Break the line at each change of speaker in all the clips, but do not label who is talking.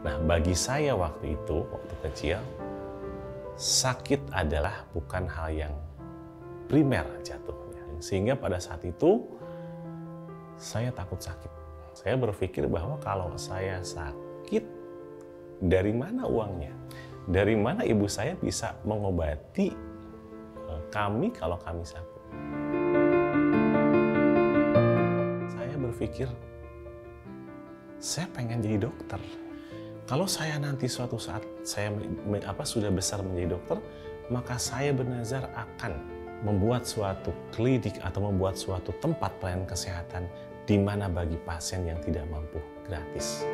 Nah, bagi saya waktu itu, waktu kecil, sakit adalah bukan hal yang primer jatuhnya. Sehingga pada saat itu, saya takut sakit. Saya berpikir bahwa kalau saya sakit, dari mana uangnya? Dari mana ibu saya bisa mengobati kami kalau kami sakit? Saya berpikir, saya pengen jadi dokter. Kalau saya nanti suatu saat saya sudah besar menjadi dokter, maka saya bernazar akan membuat suatu klinik atau membuat suatu tempat pelayanan kesehatan di mana bagi pasien yang tidak mampu gratis.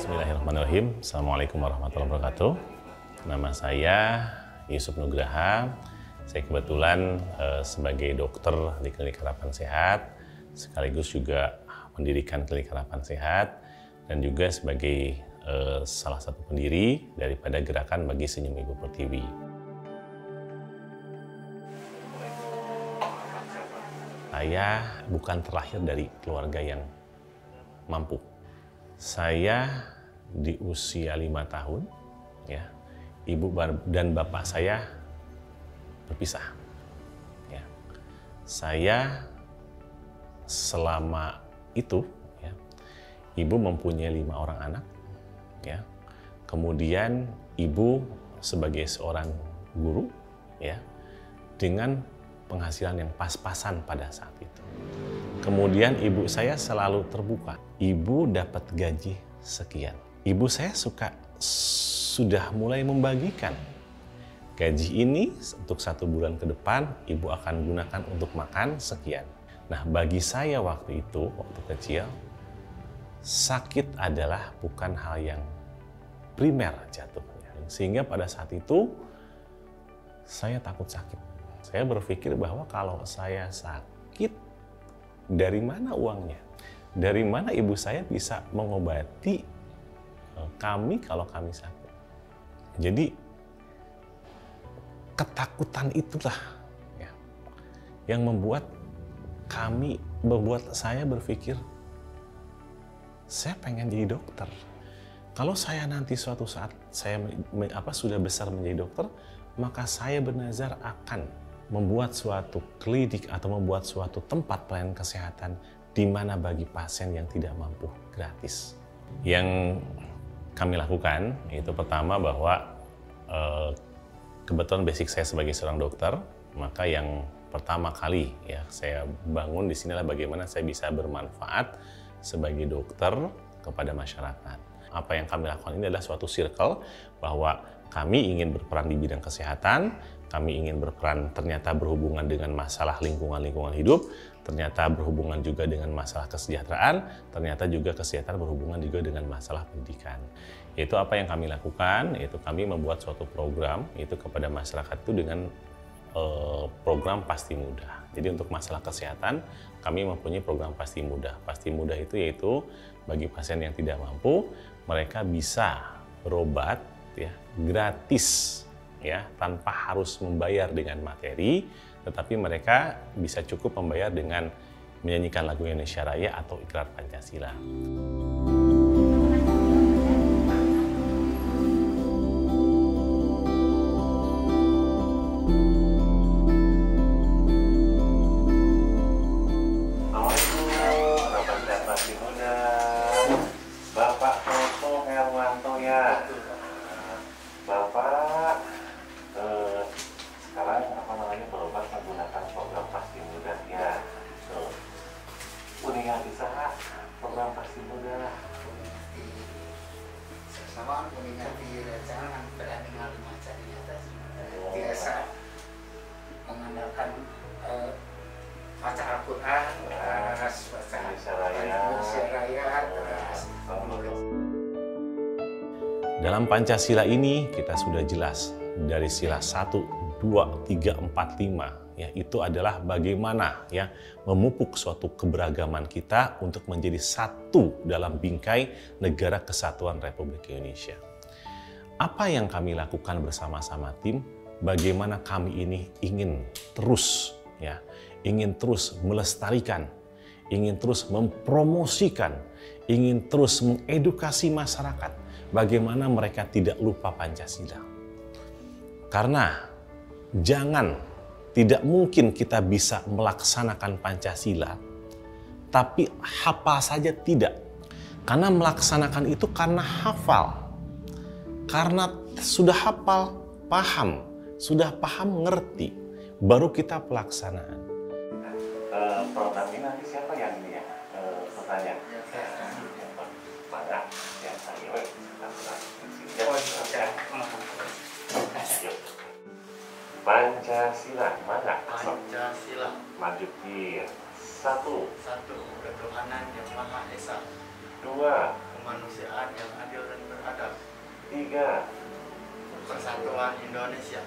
Bismillahirrahmanirrahim. Assalamualaikum warahmatullahi wabarakatuh. Nama saya Yusuf Nugraha. Saya kebetulan sebagai dokter di Klinik Harapan Sehat, sekaligus juga mendirikan Klinik Harapan Sehat, dan juga sebagai salah satu pendiri daripada Gerakan Bagi Senyum Ibu Pertiwi. Saya bukan terlahir dari keluarga yang mampu. Saya di usia 5 tahun, ya, ibu dan bapak saya berpisah. Ya. Saya selama itu, ya, ibu mempunyai 5 orang anak, ya. Kemudian ibu sebagai seorang guru, ya, dengan penghasilan yang pas-pasan pada saat itu. Kemudian ibu saya selalu terbuka. Ibu dapat gaji sekian. Ibu saya sudah mulai membagikan gaji ini untuk 1 bulan ke depan, ibu akan gunakan untuk makan sekian. Nah, bagi saya waktu itu, waktu kecil, sakit adalah bukan hal yang primer jatuhnya. Sehingga pada saat itu, saya takut sakit. Saya berpikir bahwa kalau saya sakit, dari mana uangnya? Dari mana ibu saya bisa mengobati kami kalau kami sakit? Jadi ketakutan itulah, ya, yang membuat saya berpikir, saya pengen jadi dokter. Kalau saya nanti suatu saat saya sudah besar menjadi dokter, maka saya bernazar akan membuat suatu klinik atau membuat suatu tempat pelayanan kesehatan di mana bagi pasien yang tidak mampu gratis. Yang kami lakukan itu pertama bahwa kebetulan basic saya sebagai seorang dokter, maka yang pertama kali ya saya bangun di sinilah bagaimana saya bisa bermanfaat sebagai dokter kepada masyarakat. Apa yang kami lakukan ini adalah suatu circle bahwa kami ingin berperan di bidang kesehatan, kami ingin berperan ternyata berhubungan dengan masalah lingkungan hidup, ternyata berhubungan juga dengan masalah kesejahteraan, ternyata juga kesejahteraan berhubungan juga dengan masalah pendidikan. Itu apa yang kami lakukan, yaitu kami membuat suatu program itu kepada masyarakat itu dengan program Pasti Mudah. Jadi untuk masalah kesehatan, kami mempunyai program Pasti Mudah. Pasti Mudah itu yaitu bagi pasien yang tidak mampu, mereka bisa berobat ya gratis, ya, tanpa harus membayar dengan materi, tetapi mereka bisa cukup membayar dengan menyanyikan lagu Indonesia Raya atau Ikrar Pancasila. Bapak Toto
kawan kuningan di rancangan berani ngali maca di atas biasa mengandalkan baca Al-Quran, terus baca Indonesia Raya, terus
dalam Pancasila ini kita sudah jelas dari sila 1, 2, 3, 4, 5 ya, itu adalah bagaimana ya memupuk suatu keberagaman kita untuk menjadi satu dalam bingkai negara kesatuan Republik Indonesia. Apa yang kami lakukan bersama-sama tim, bagaimana kami ini ingin terus melestarikan, ingin terus mempromosikan, ingin terus mengedukasi masyarakat bagaimana mereka tidak lupa Pancasila. Karena tidak mungkin kita bisa melaksanakan Pancasila, tapi hafal saja tidak. Karena melaksanakan itu karena hafal. Karena sudah hafal, paham. Sudah paham, ngerti. Baru kita pelaksanaan.
Program ini nanti siapa yang ini ya? Bertanya. Mana? Ya, saya. Pancasila mana?
Pancasila.
Maju kir. 1.
Ketuhanan yang Maha Esa.
2.
Kemanusiaan yang adil dan beradab.
3.
Persatuan Indonesia.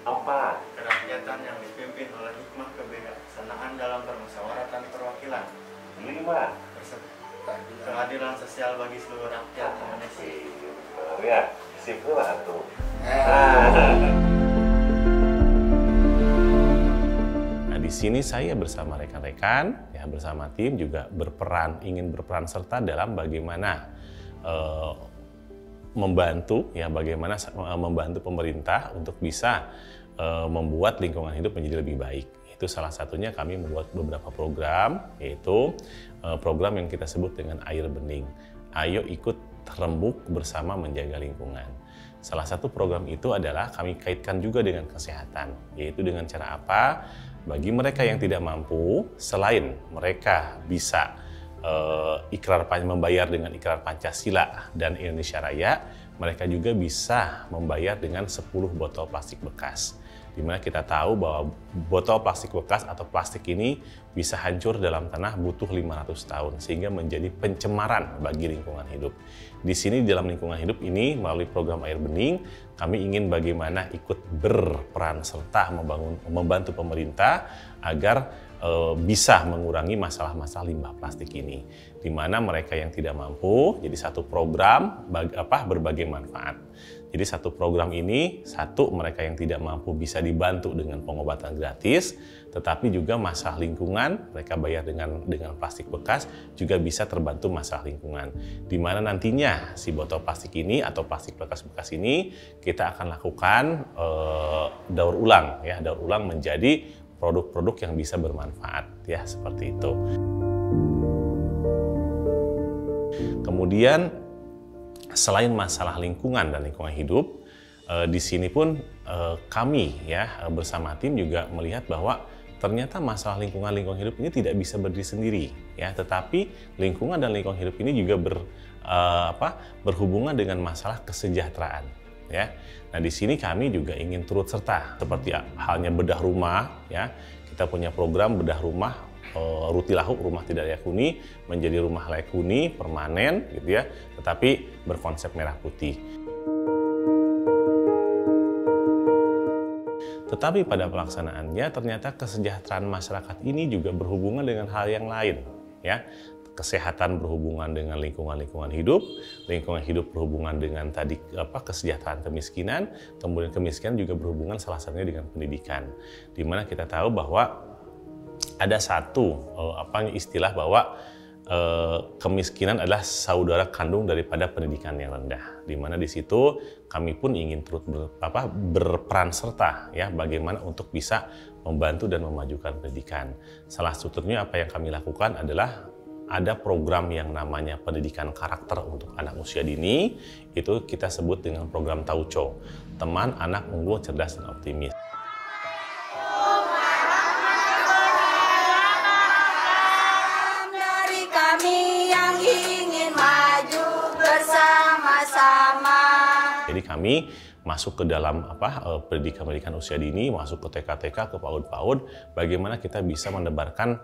4.
Kerakyatan yang dipimpin oleh hikmah kebijaksanaan dalam permusyawaratan perwakilan.
5.
Keadilan sosial bagi seluruh rakyat Indonesia.
Ya, simpel lah tuh.
Nah, di sini saya bersama rekan-rekan, ya bersama tim juga ingin berperan serta dalam bagaimana membantu pemerintah untuk bisa membuat lingkungan hidup menjadi lebih baik. Itu salah satunya kami membuat beberapa program, yaitu program yang kita sebut dengan Air Bening. Ayo ikut rembuk bersama menjaga lingkungan. Salah satu program itu adalah kami kaitkan juga dengan kesehatan, yaitu dengan cara apa? Bagi mereka yang tidak mampu, selain mereka bisa membayar dengan ikrar Pancasila dan Indonesia Raya, mereka juga bisa membayar dengan 10 botol plastik bekas. Di mana kita tahu bahwa botol plastik bekas atau plastik ini bisa hancur dalam tanah butuh 500 tahun, sehingga menjadi pencemaran bagi lingkungan hidup. Di sini dalam lingkungan hidup ini melalui program Air Bening, kami ingin bagaimana ikut berperan serta membantu pemerintah agar bisa mengurangi masalah-masalah limbah plastik ini. Di mana mereka yang tidak mampu, jadi satu program berbagai manfaat. Jadi satu program ini, mereka yang tidak mampu bisa dibantu dengan pengobatan gratis, tetapi juga masalah lingkungan, mereka bayar dengan plastik bekas, juga bisa terbantu masalah lingkungan. Di mana nantinya si botol plastik ini atau plastik bekas-bekas ini, kita akan lakukan daur ulang menjadi produk-produk yang bisa bermanfaat, ya seperti itu. Kemudian selain masalah lingkungan dan lingkungan hidup, di sini pun kami ya bersama tim juga melihat bahwa ternyata masalah lingkungan hidup ini tidak bisa berdiri sendiri, ya. Tetapi lingkungan dan lingkungan hidup ini juga berhubungan dengan masalah kesejahteraan, ya. Nah, di sini kami juga ingin turut serta seperti halnya bedah rumah, ya. Kita punya program bedah rumah Rutilahu, rumah tidak layak huni, menjadi rumah layak huni permanen gitu ya, tetapi berkonsep merah putih. Tetapi pada pelaksanaannya ternyata kesejahteraan masyarakat ini juga berhubungan dengan hal yang lain, ya. Kesehatan berhubungan dengan lingkungan hidup berhubungan dengan kesejahteraan kemiskinan, kemudian kemiskinan juga berhubungan salah satunya dengan pendidikan. Di mana kita tahu bahwa ada satu istilah bahwa kemiskinan adalah saudara kandung daripada pendidikan yang rendah. Di mana di situ kami pun ingin turut berperan serta, ya, bagaimana untuk bisa membantu dan memajukan pendidikan. Salah satunya apa yang kami lakukan adalah ada program yang namanya pendidikan karakter untuk anak usia dini. Itu kita sebut dengan program Tauco, teman anak unggul, cerdas dan optimis.
Kami yang ingin maju bersama-sama.
kami masuk ke dalam pendidikan usia dini, masuk ke TK-TK, ke PAUD-PAUD, bagaimana kita bisa menebarkan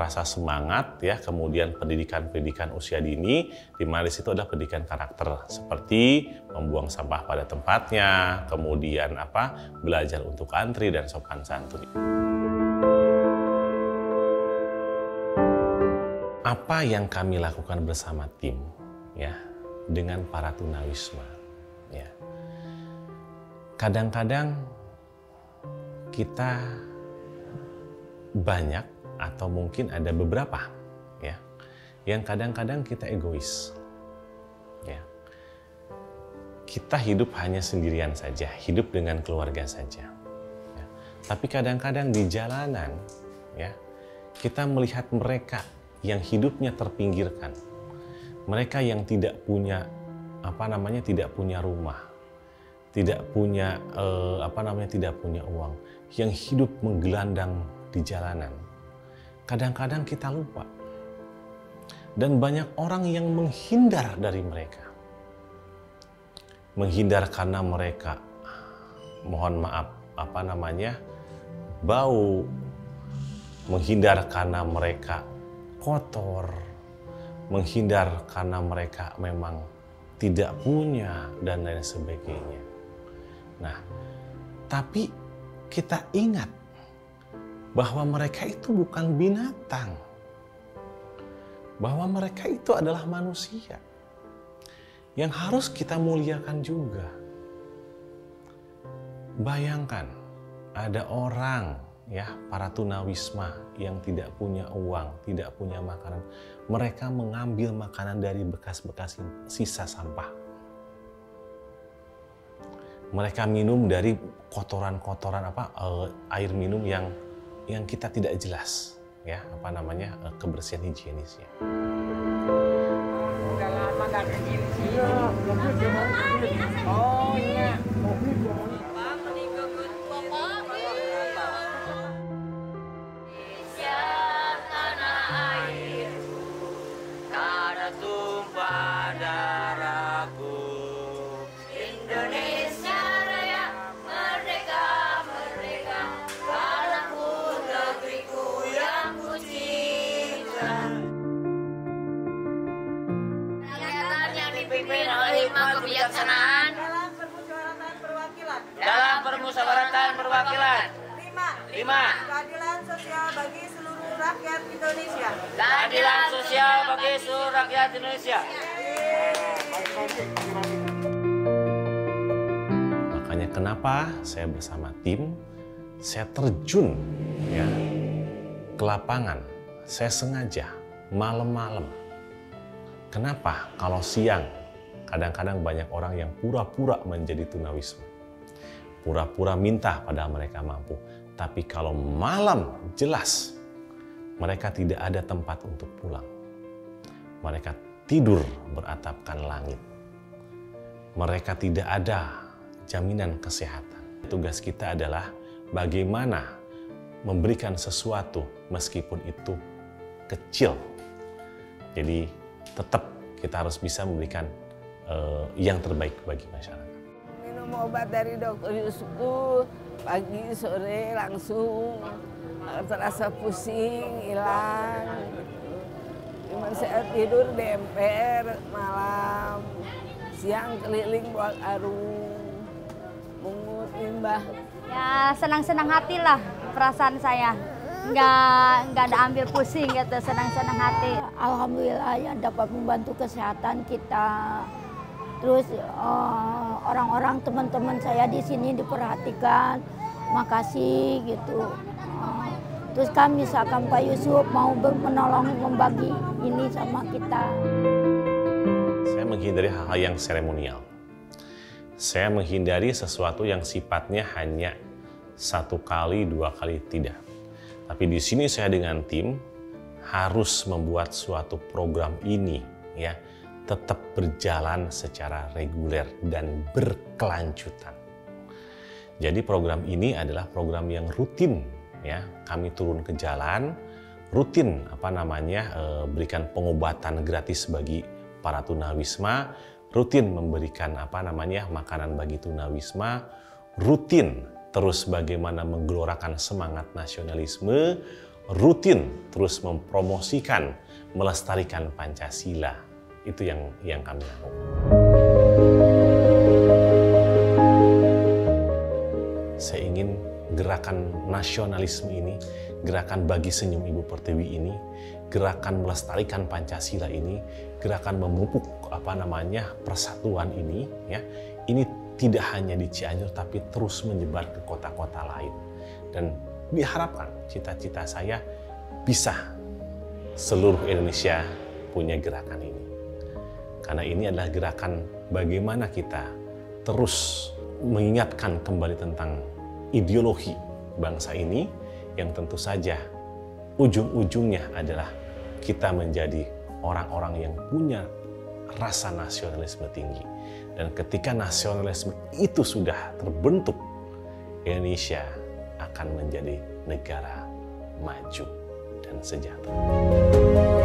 rasa semangat ya, kemudian pendidikan usia dini, di mana di situ ada pendidikan karakter seperti membuang sampah pada tempatnya, kemudian belajar untuk antri dan sopan santun. Apa yang kami lakukan bersama tim ya dengan para tunawisma ya. Kadang-kadang kita banyak atau mungkin ada beberapa ya yang kadang-kadang kita egois ya. Kita hidup hanya sendirian saja, hidup dengan keluarga saja ya. Tapi kadang-kadang di jalanan ya kita melihat mereka yang hidupnya terpinggirkan, mereka yang tidak punya tidak punya rumah, tidak punya tidak punya uang, yang hidup menggelandang di jalanan. Kadang-kadang kita lupa, dan banyak orang yang menghindar dari mereka, menghindar karena mereka, mohon maaf, bau, menghindar karena mereka kotor, menghindar karena mereka memang tidak punya, dan lain sebagainya. Nah, tapi kita ingat bahwa mereka itu bukan binatang, bahwa mereka itu adalah manusia yang harus kita muliakan juga. Bayangkan ada orang ya, para tunawisma yang tidak punya uang, tidak punya makanan. Mereka mengambil makanan dari bekas-bekas sisa sampah. Mereka minum dari kotoran-kotoran air minum yang kita tidak jelas ya, kebersihan higienisnya.
Udah lama gak ada di sini. Oh iya.
Kebijaksanaan dalam permusyawaratan perwakilan 5.
Keadilan sosial bagi seluruh rakyat Indonesia.
Keadilan sosial bagi seluruh rakyat Indonesia.
Makanya kenapa saya bersama tim, saya terjun ya ke lapangan. Saya sengaja malam-malam. Kenapa? Kalau siang kadang-kadang banyak orang yang pura-pura menjadi tunawisma. Pura-pura minta padahal mereka mampu. Tapi kalau malam jelas mereka tidak ada tempat untuk pulang. Mereka tidur beratapkan langit. Mereka tidak ada jaminan kesehatan. Tugas kita adalah bagaimana memberikan sesuatu meskipun itu kecil. Jadi tetap kita harus bisa memberikan yang terbaik bagi masyarakat.
Minum obat dari Dokter Yusufku pagi sore langsung, terasa pusing hilang. Cuman saya tidur di emper malam, siang keliling buat arung, mungut limbah.
Ya senang-senang hati lah perasaan saya. Nggak ada ambil pusing gitu, senang-senang hati.
Alhamdulillah ya dapat membantu kesehatan kita. Terus orang-orang teman-teman saya di sini diperhatikan, makasih gitu. Terus kami misalkan Pak Yusuf mau menolong membagi ini sama kita.
Saya menghindari hal-hal yang seremonial. Saya menghindari sesuatu yang sifatnya hanya 1 kali, 2 kali, tidak. Tapi di sini saya dengan tim harus membuat suatu program ini ya tetap berjalan secara reguler dan berkelanjutan. Jadi program ini adalah program yang rutin ya. Kami turun ke jalan, rutin berikan pengobatan gratis bagi para tunawisma, rutin memberikan makanan bagi tunawisma, rutin terus bagaimana menggelorakan semangat nasionalisme, rutin terus mempromosikan, melestarikan Pancasila. Itu yang kami lakukan. Saya ingin gerakan nasionalisme ini, gerakan bagi senyum Ibu Pertiwi ini, gerakan melestarikan Pancasila ini, gerakan memupuk persatuan ini, ya, ini tidak hanya di Cianjur tapi terus menyebar ke kota-kota lain. Dan diharapkan cita-cita saya bisa seluruh Indonesia punya gerakan ini. Karena ini adalah gerakan bagaimana kita terus mengingatkan kembali tentang ideologi bangsa ini yang tentu saja ujung-ujungnya adalah kita menjadi orang-orang yang punya rasa nasionalisme tinggi. Dan ketika nasionalisme itu sudah terbentuk, Indonesia akan menjadi negara maju dan sejahtera.